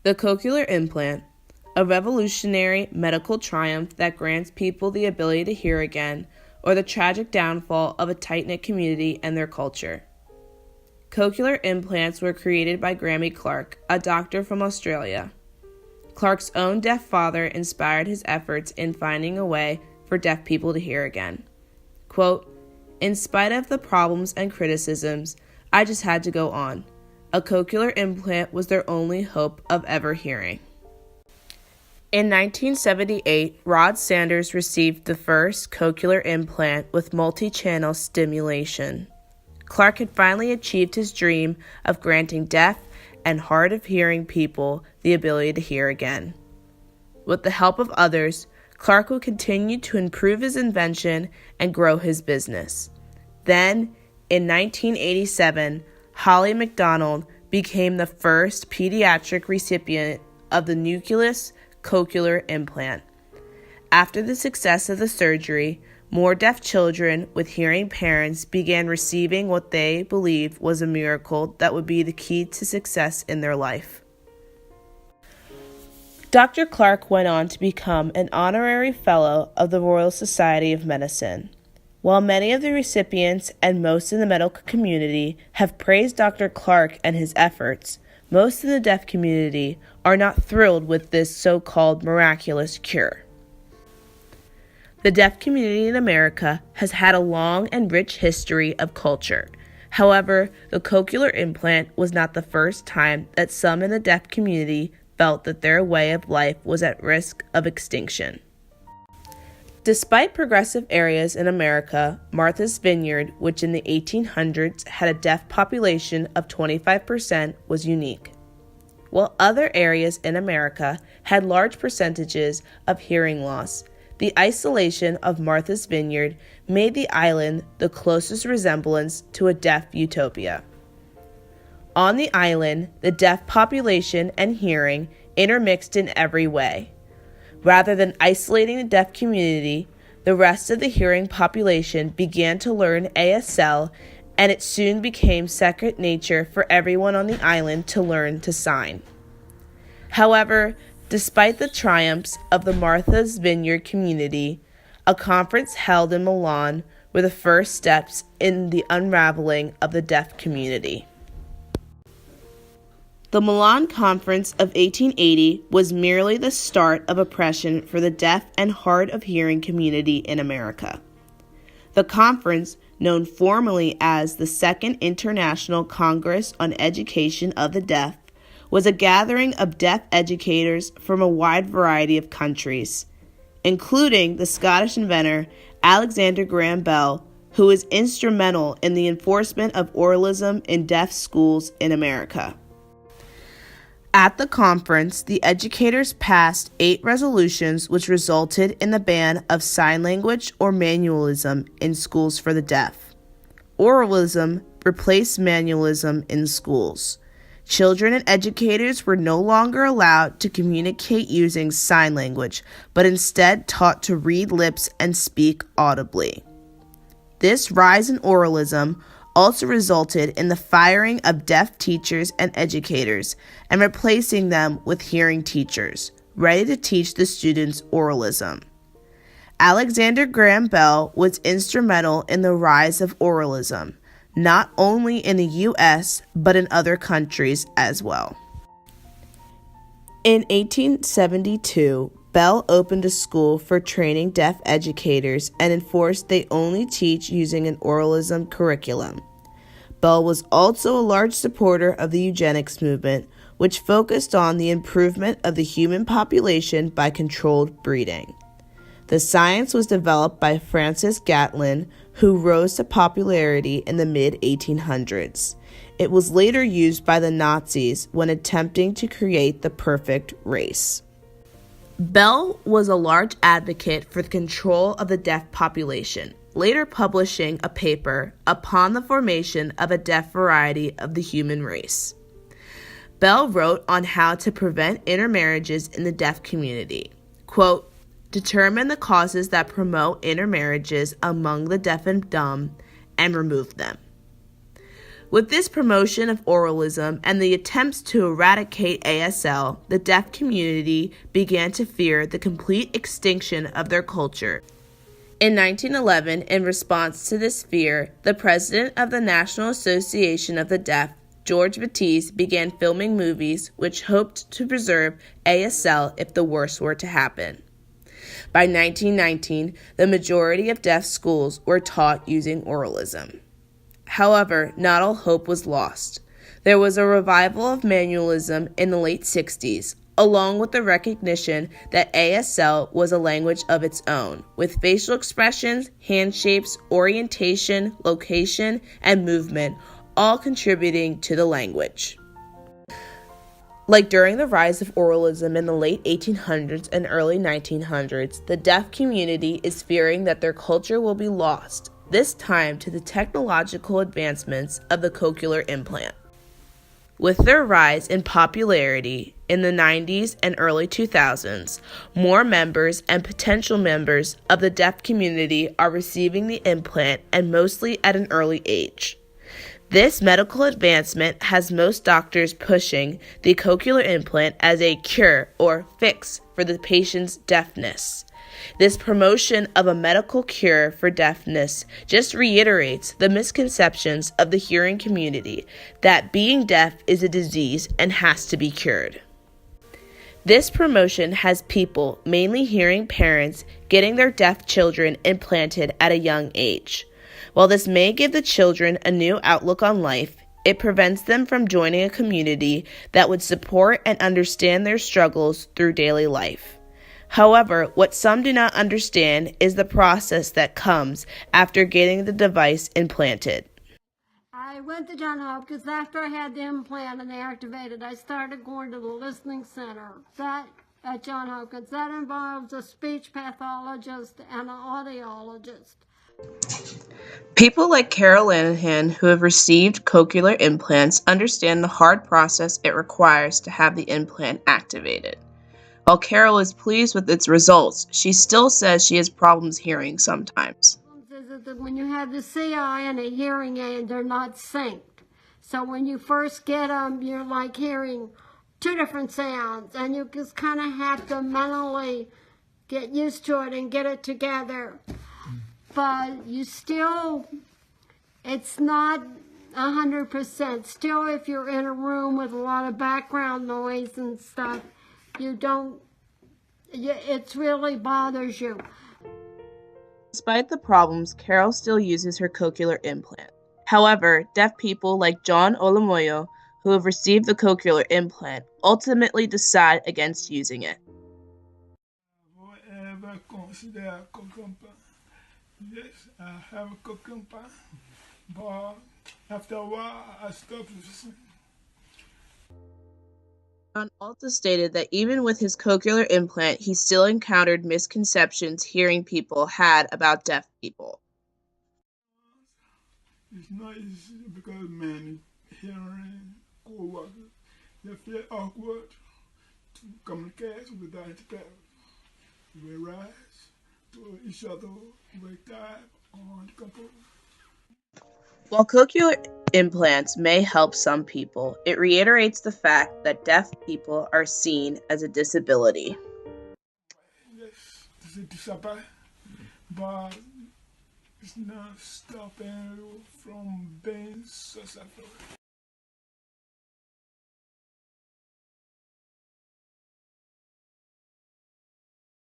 The cochlear implant, a revolutionary medical triumph that grants people the ability to hear again, or the tragic downfall of a tight-knit community and their culture. Cochlear implants were created by Grammy Clark, a doctor from Australia. Clark's own deaf father inspired his efforts in finding a way for deaf people to hear again. Quote, "In spite of the problems and criticisms, I just had to go on. A cochlear implant was their only hope of ever hearing." In 1978, Rod Sanders received the first cochlear implant with multi-channel stimulation. Clark had finally achieved his dream of granting deaf and hard of hearing people the ability to hear again. With the help of others, Clark would continue to improve his invention and grow his business. Then, in 1987, Holly McDonald became the first pediatric recipient of the nucleus cochlear implant. After the success of the surgery, more deaf children with hearing parents began receiving what they believed was a miracle that would be the key to success in their life. Dr. Clark went on to become an honorary fellow of the Royal Society of Medicine. While many of the recipients and most in the medical community have praised Dr. Clark and his efforts, most in the deaf community are not thrilled with this so-called miraculous cure. The deaf community in America has had a long and rich history of culture. However, the cochlear implant was not the first time that some in the deaf community felt that their way of life was at risk of extinction. Despite progressive areas in America, Martha's Vineyard, which in the 1800s had a deaf population of 25%, was unique. While other areas in America had large percentages of hearing loss, the isolation of Martha's Vineyard made the island the closest resemblance to a deaf utopia. On the island, the deaf population and hearing intermixed in every way. Rather than isolating the deaf community, the rest of the hearing population began to learn ASL, and it soon became second nature for everyone on the island to learn to sign. However, despite the triumphs of the Martha's Vineyard community, a conference held in Milan were the first steps in the unraveling of the deaf community. The Milan Conference of 1880 was merely the start of oppression for the deaf and hard of hearing community in America. The conference, known formally as the Second International Congress on Education of the Deaf, was a gathering of deaf educators from a wide variety of countries, including the Scottish inventor Alexander Graham Bell, who was instrumental in the enforcement of oralism in deaf schools in America. At the conference, the educators passed 8 resolutions which resulted in the ban of sign language or manualism in schools for the deaf. Oralism replaced manualism in schools. Children and educators were no longer allowed to communicate using sign language, but instead taught to read lips and speak audibly. This rise in oralism also resulted in the firing of deaf teachers and educators and replacing them with hearing teachers, ready to teach the students oralism. Alexander Graham Bell was instrumental in the rise of oralism, not only in the U.S., but in other countries as well. In 1872, Bell opened a school for training deaf educators and enforced they only teach using an oralism curriculum. Bell was also a large supporter of the eugenics movement, which focused on the improvement of the human population by controlled breeding. The science was developed by Francis Gatlin, who rose to popularity in the mid-1800s. It was later used by the Nazis when attempting to create the perfect race. Bell was a large advocate for the control of the deaf population, later publishing a paper upon the formation of a deaf variety of the human race. Bell wrote on how to prevent intermarriages in the deaf community. Quote, "Determine the causes that promote intermarriages among the deaf and dumb, and remove them." With this promotion of oralism and the attempts to eradicate ASL, the deaf community began to fear the complete extinction of their culture. In 1911, in response to this fear, the president of the National Association of the Deaf, George Batiste, began filming movies which hoped to preserve ASL if the worst were to happen. By 1919, the majority of deaf schools were taught using oralism. However, not all hope was lost. There was a revival of manualism in the late 60s, along with the recognition that ASL was a language of its own, with facial expressions, hand shapes, orientation, location, and movement all contributing to the language. Like during the rise of oralism in the late 1800s and early 1900s, the deaf community is fearing that their culture will be lost, this time to the technological advancements of the cochlear implant. With their rise in popularity in the 90s and early 2000s, more members and potential members of the deaf community are receiving the implant, and mostly at an early age. This medical advancement has most doctors pushing the cochlear implant as a cure or fix for the patient's deafness. This promotion of a medical cure for deafness just reiterates the misconceptions of the hearing community that being deaf is a disease and has to be cured. This promotion has people, mainly hearing parents, getting their deaf children implanted at a young age. While this may give the children a new outlook on life, it prevents them from joining a community that would support and understand their struggles through daily life. However, what some do not understand is the process that comes after getting the device implanted. I went to Johns Hopkins after I had the implant and they activated. I started going to the listening center at Johns Hopkins. That involves a speech pathologist and an audiologist. People like Carol Lanahan, who have received cochlear implants, understand the hard process it requires to have the implant activated. While Carol is pleased with its results, she still says she has problems hearing sometimes. Is that when you have the CI and a hearing aid, they're not synced. So when you first get them, you're like hearing two different sounds, and you just kind of have to mentally get used to it and get it together. But you still, it's not 100%. Still, if you're in a room with a lot of background noise and stuff, it really bothers you. Despite the problems, Carol still uses her cochlear implant. However, deaf people like John Olamoyo, who have received the cochlear implant, ultimately decide against using it. Yes, I have a cochlear implant, but after a while, I stopped listening. John also stated that even with his cochlear implant, he still encountered misconceptions hearing people had about deaf people. It's not easy because many hearing co-workers, they feel awkward to communicate without interpreter. We rise to each other, we type on the computer. While cochlear implants may help some people, it reiterates the fact that deaf people are seen as a disability. Yes, it's a disability, but it's not stopping you from being successful.